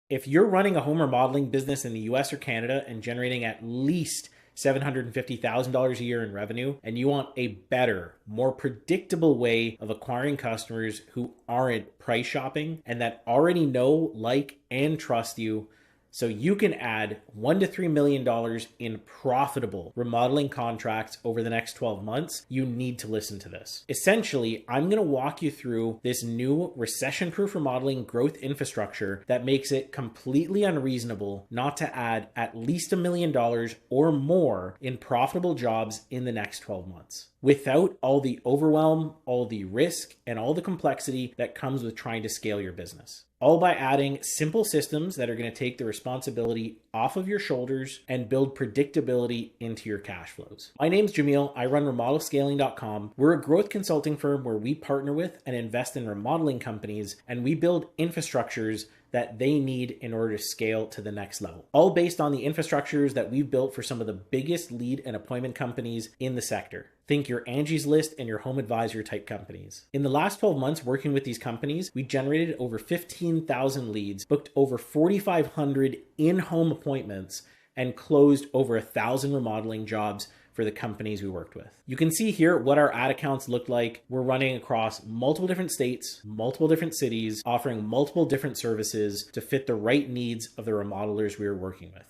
If you're running a home remodeling business in the US or Canada and generating at least $750,000 a year in revenue, and you want a better, more predictable way of acquiring customers who aren't price shopping and that already know, like, and trust you, so you can add $1 to $3 million in profitable remodeling contracts over the next 12 months, you need to listen to this. Essentially, I'm going to walk you through this new recession-proof remodeling growth infrastructure that makes it completely unreasonable not to add at least $1 million or more in profitable jobs in the next 12 months, without all the overwhelm, all the risk, and all the complexity that comes with trying to scale your business. All by adding simple systems that are going to take the responsibility off of your shoulders and build predictability into your cash flows. My name's Jamil. I run RemodelScaling.com. We're a growth consulting firm where we partner with and invest in remodeling companies, and we build infrastructures that they need in order to scale to the next level. All based on the infrastructures that we've built for some of the biggest lead and appointment companies in the sector. Think your Angie's List and your Home Advisor type companies. In the last 12 months working with these companies, we generated over 15,000 leads, booked over 4,500 in-home appointments, and closed over 1,000 remodeling jobs for the companies we worked with. You can see here what our ad accounts look like. We're running across multiple different states, multiple different cities, offering multiple different services to fit the right needs of the remodelers we are working with.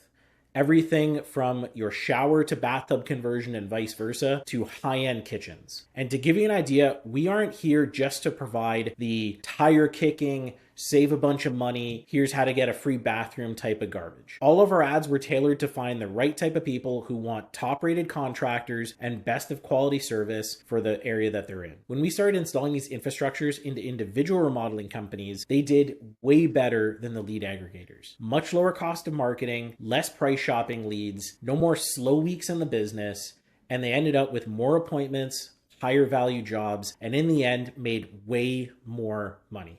Everything from your shower to bathtub conversion and vice versa to high-end kitchens. And to give you an idea, we aren't here just to provide the tire kicking, save a bunch of money, here's how to get a free bathroom type of garbage. All of our ads were tailored to find the right type of people who want top-rated contractors and best of quality service for the area that they're in. When we started installing these infrastructures into individual remodeling companies, they did way better than the lead aggregators. Much lower cost of marketing, less price shopping leads, no more slow weeks in the business, and they ended up with more appointments, higher value jobs, and in the end made way more money.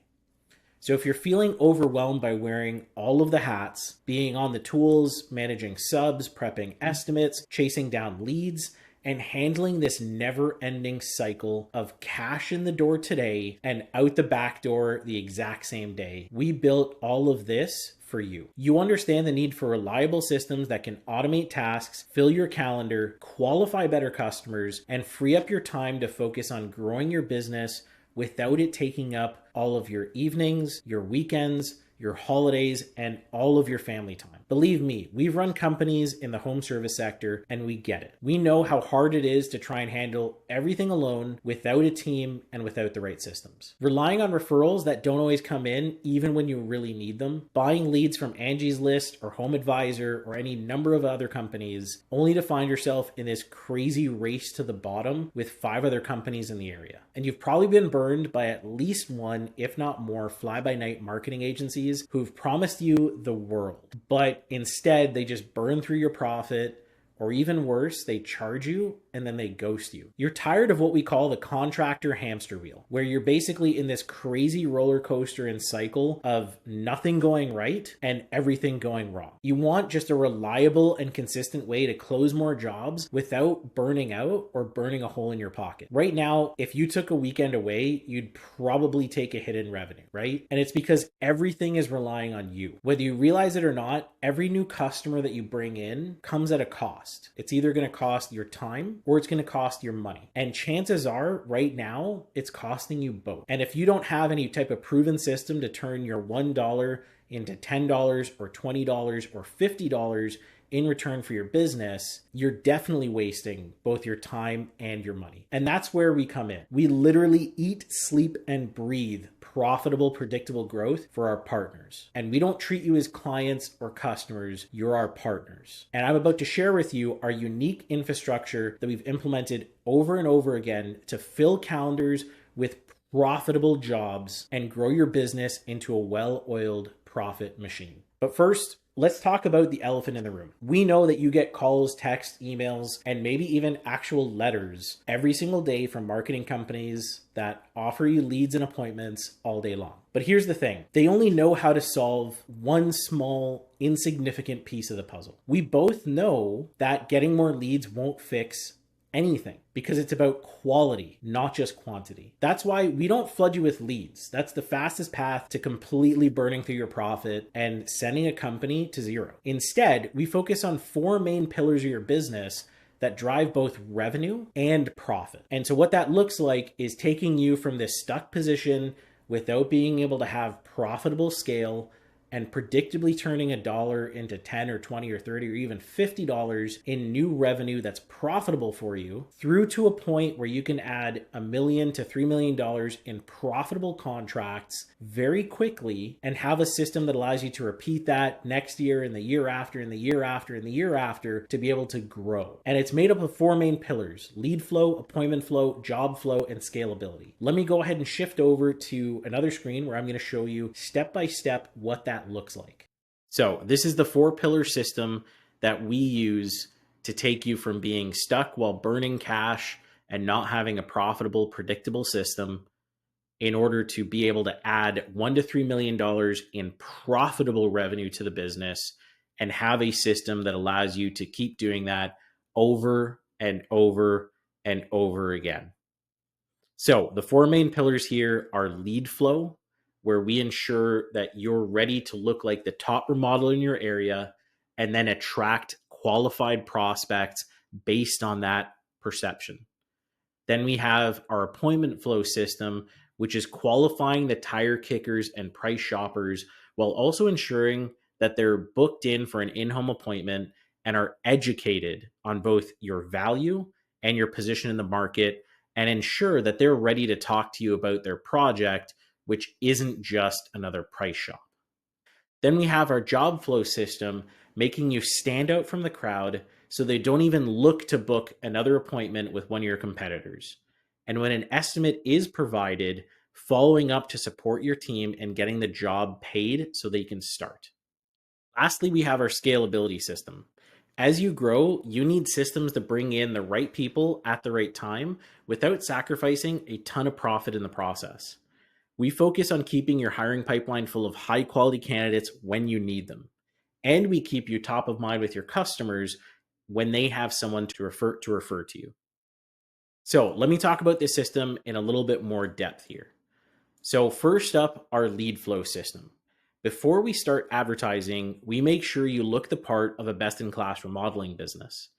So if you're feeling overwhelmed by wearing all of the hats, being on the tools, managing subs, prepping estimates, chasing down leads, and handling this never-ending cycle of cash in the door today and out the back door the exact same day, we built all of this for you. You understand the need for reliable systems that can automate tasks, fill your calendar, qualify better customers, and free up your time to focus on growing your business without it taking up all of your evenings, your weekends, your holidays, and all of your family time. Believe me, we've run companies in the home service sector and we get it. We know how hard it is to try and handle everything alone without a team and without the right systems. Relying on referrals that don't always come in even when you really need them, buying leads from Angie's List or Home Advisor or any number of other companies, only to find yourself in this crazy race to the bottom with 5 other companies in the area. And you've probably been burned by at least one, if not more, fly-by-night marketing agencies who've promised you the world, but instead they just burn through your profit, or even worse, they charge you and then they ghost you. You're tired of what we call the contractor hamster wheel, where you're basically in this crazy roller coaster and cycle of nothing going right and everything going wrong. You want just a reliable and consistent way to close more jobs without burning out or burning a hole in your pocket. Right now, if you took a weekend away, you'd probably take a hit in revenue, right? And it's because everything is relying on you. Whether you realize it or not, every new customer that you bring in comes at a cost. It's either going to cost your time or it's going to cost your money. And chances are right now it's costing you both. And if you don't have any type of proven system to turn your $1 into $10 or $20 or $50 in return for your business, you're definitely wasting both your time and your money. And that's where we come in. We literally eat, sleep, and breathe profitable, predictable growth for our partners. And we don't treat you as clients or customers, you're our partners. And I'm about to share with you our unique infrastructure that we've implemented over and over again to fill calendars with profitable jobs and grow your business into a well-oiled profit machine. But first, let's talk about the elephant in the room. We know that you get calls, texts, emails, and maybe even actual letters every single day from marketing companies that offer you leads and appointments all day long. But here's the thing, they only know how to solve one small, insignificant piece of the puzzle. We both know that getting more leads won't fix anything, because it's about quality, not just quantity. That's why we don't flood you with leads. That's the fastest path to completely burning through your profit and sending a company to zero. Instead, we focus on four main pillars of your business that drive both revenue and profit. And so what that looks like is taking you from this stuck position without being able to have profitable scale and predictably turning a dollar into 10 or 20 or 30 or even $50 in new revenue that's profitable for you, through to a point where you can add $1 million to $3 million in profitable contracts very quickly and have a system that allows you to repeat that next year and the year after and the year after and the year after to be able to grow. And it's made up of four main pillars: lead flow, appointment flow, job flow, and scalability. Let me go ahead and shift over to another screen where I'm going to show you step by step what that looks like. So this is the four pillar system that we use to take you from being stuck while burning cash and not having a profitable, predictable system in order to be able to add $1 to $3 million in profitable revenue to the business and have a system that allows you to keep doing that over and over and over again. So the four main pillars here are lead flow, where we ensure that you're ready to look like the top remodeler in your area and then attract qualified prospects based on that perception. Then we have our appointment flow system, which is qualifying the tire kickers and price shoppers while also ensuring that they're booked in for an in-home appointment and are educated on both your value and your position in the market, and ensure that they're ready to talk to you about their project, which isn't just another price shop. Then we have our job flow system, making you stand out from the crowd so they don't even look to book another appointment with one of your competitors. And when an estimate is provided, following up to support your team and getting the job paid so they can start. Lastly, we have our scalability system. As you grow, you need systems to bring in the right people at the right time without sacrificing a ton of profit in the process. We focus on keeping your hiring pipeline full of high quality candidates when you need them. And we keep you top of mind with your customers when they have someone to refer to you. So let me talk about this system in a little bit more depth here. So first up, our lead flow system. Before we start advertising, we make sure you look the part of a best-in-class remodeling business.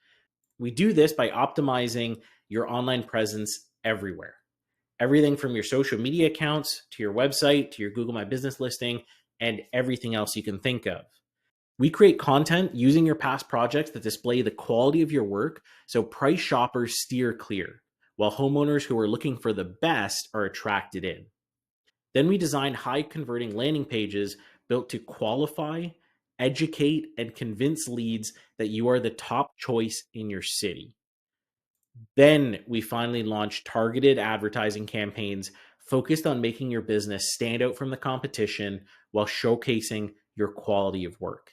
We do this by optimizing your online presence everywhere. Everything from your social media accounts to your website to your Google My Business listing and everything else you can think of. We create content using your past projects that display the quality of your work so price shoppers steer clear, while homeowners who are looking for the best are attracted in. Then we design high converting landing pages built to qualify, educate, and convince leads that you are the top choice in your city. Then we finally launch targeted advertising campaigns focused on making your business stand out from the competition while showcasing your quality of work.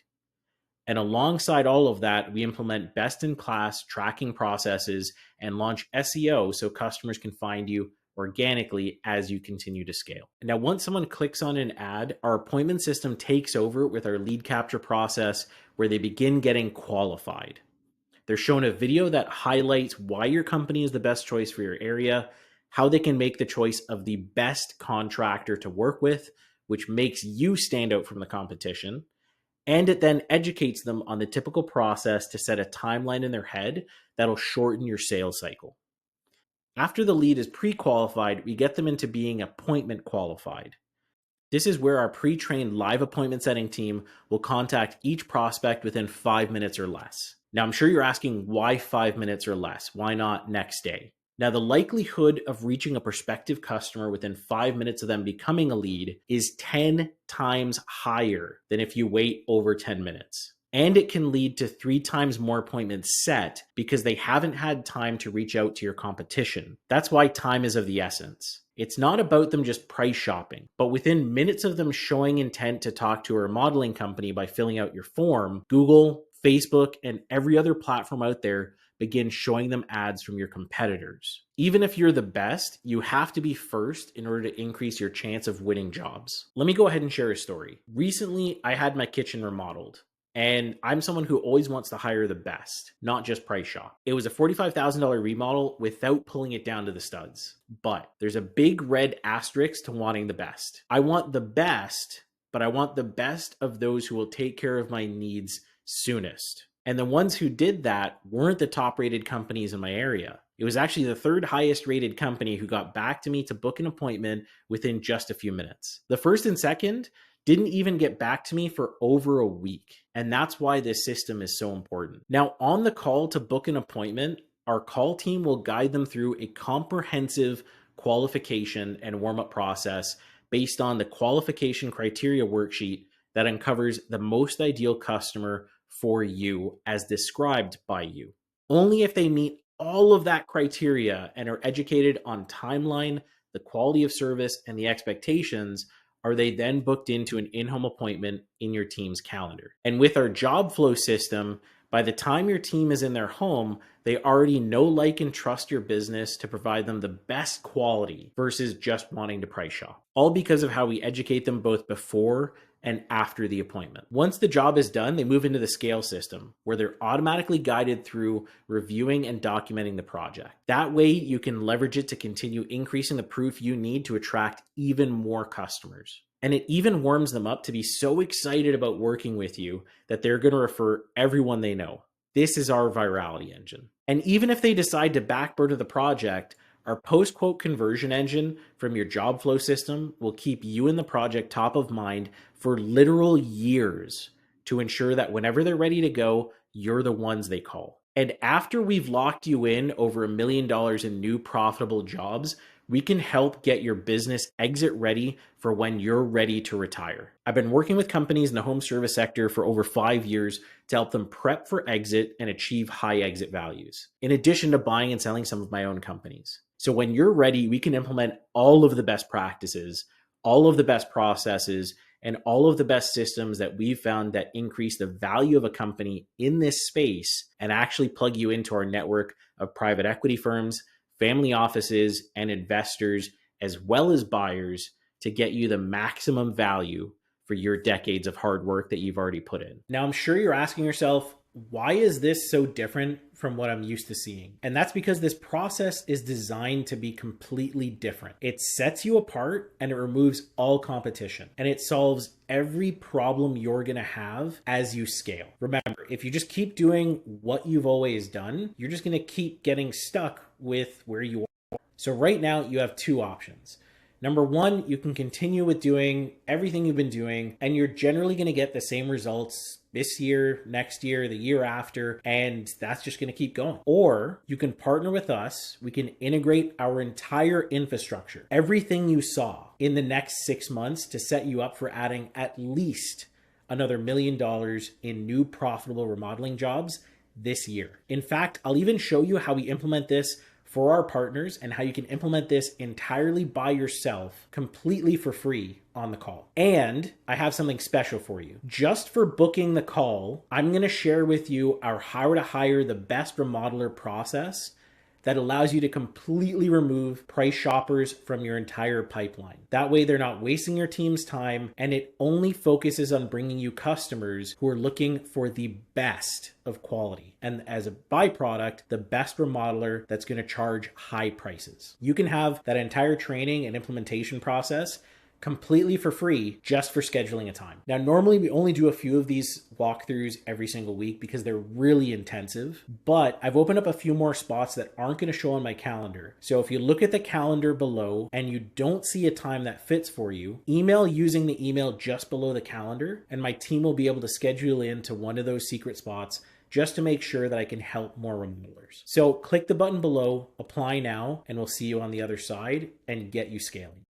And alongside all of that, we implement best-in-class tracking processes and launch SEO so customers can find you organically as you continue to scale. Now, once someone clicks on an ad, our appointment system takes over with our lead capture process where they begin getting qualified. They're shown a video that highlights why your company is the best choice for your area, how they can make the choice of the best contractor to work with, which makes you stand out from the competition. And it then educates them on the typical process to set a timeline in their head that'll shorten your sales cycle. After the lead is pre-qualified, we get them into being appointment qualified. This is where our pre-trained live appointment setting team will contact each prospect within 5 minutes or less. Now, I'm sure you're asking why 5 minutes or less? Why not next day? Now, the likelihood of reaching a prospective customer within 5 minutes of them becoming a lead is 10 times higher than if you wait over 10 minutes. And it can lead to 3 times more appointments set because they haven't had time to reach out to your competition. That's why time is of the essence. It's not about them just price shopping, but within minutes of them showing intent to talk to a remodeling company by filling out your form, Google, Facebook, and every other platform out there begin showing them ads from your competitors. Even if you're the best, you have to be first in order to increase your chance of winning jobs. Let me go ahead and share a story. Recently, I had my kitchen remodeled. And I'm someone who always wants to hire the best, not just price shop. It was a $45,000 remodel without pulling it down to the studs. But there's a big red asterisk to wanting the best. I want the best, but I want the best of those who will take care of my needs soonest. And the ones who did that weren't the top rated companies in my area. It was actually the third highest rated company who got back to me to book an appointment within just a few minutes. The first and second didn't even get back to me for over a week. And that's why this system is so important. Now, on the call to book an appointment, our call team will guide them through a comprehensive qualification and warm-up process based on the qualification criteria worksheet that uncovers the most ideal customer for you as described by you. Only if they meet all of that criteria and are educated on timeline, the quality of service, and the expectations are they then booked into an in-home appointment in your team's calendar. And with our job flow system, by the time your team is in their home, they already know, like, and trust your business to provide them the best quality versus just wanting to price shop. All because of how we educate them both before and after the appointment. Once the job is done, they move into the scale system where they're automatically guided through reviewing and documenting the project. That way you can leverage it to continue increasing the proof you need to attract even more customers. And it even warms them up to be so excited about working with you that they're going to refer everyone they know. This is our virality engine. And even if they decide to backburner the project, our post-quote conversion engine from your job flow system will keep you and the project top of mind for literal years to ensure that whenever they're ready to go, you're the ones they call. And after we've locked you in over $1 million in new profitable jobs, we can help get your business exit ready for when you're ready to retire. I've been working with companies in the home service sector for over 5 years to help them prep for exit and achieve high exit values, in addition to buying and selling some of my own companies. So when you're ready, we can implement all of the best practices, all of the best processes, and all of the best systems that we've found that increase the value of a company in this space and actually plug you into our network of private equity firms, family offices, and investors, as well as buyers, to get you the maximum value for your decades of hard work that you've already put in. Now, I'm sure you're asking yourself, why is this so different from what I'm used to seeing? And that's because this process is designed to be completely different. It sets you apart and it removes all competition. And it solves every problem you're gonna have as you scale. Remember, if you just keep doing what you've always done, you're just gonna keep getting stuck with where you are. So right now you have two options. Number one, you can continue with doing everything you've been doing, and you're generally going to get the same results this year, next year, the year after, and that's just going to keep going. Or you can partner with us. We can integrate our entire infrastructure, everything you saw, in the next 6 months to set you up for adding at least another $1 million in new profitable remodeling jobs this year. In fact, I'll even show you how we implement this for our partners and how you can implement this entirely by yourself, completely for free on the call. And I have something special for you. Just for booking the call, I'm going to share with you our how to hire the best remodeler process that allows you to completely remove price shoppers from your entire pipeline. That way they're not wasting your team's time, and it only focuses on bringing you customers who are looking for the best of quality. And as a byproduct, the best remodeler that's gonna charge high prices. You can have that entire training and implementation process completely for free just for scheduling a time. Now, normally we only do a few of these walkthroughs every single week because they're really intensive, but I've opened up a few more spots that aren't going to show on my calendar. So if you look at the calendar below and you don't see a time that fits for you, email using the email just below the calendar, and my team will be able to schedule you into one of those secret spots just to make sure that I can help more remodelers. So click the button below, apply now, and we'll see you on the other side and get you scaling.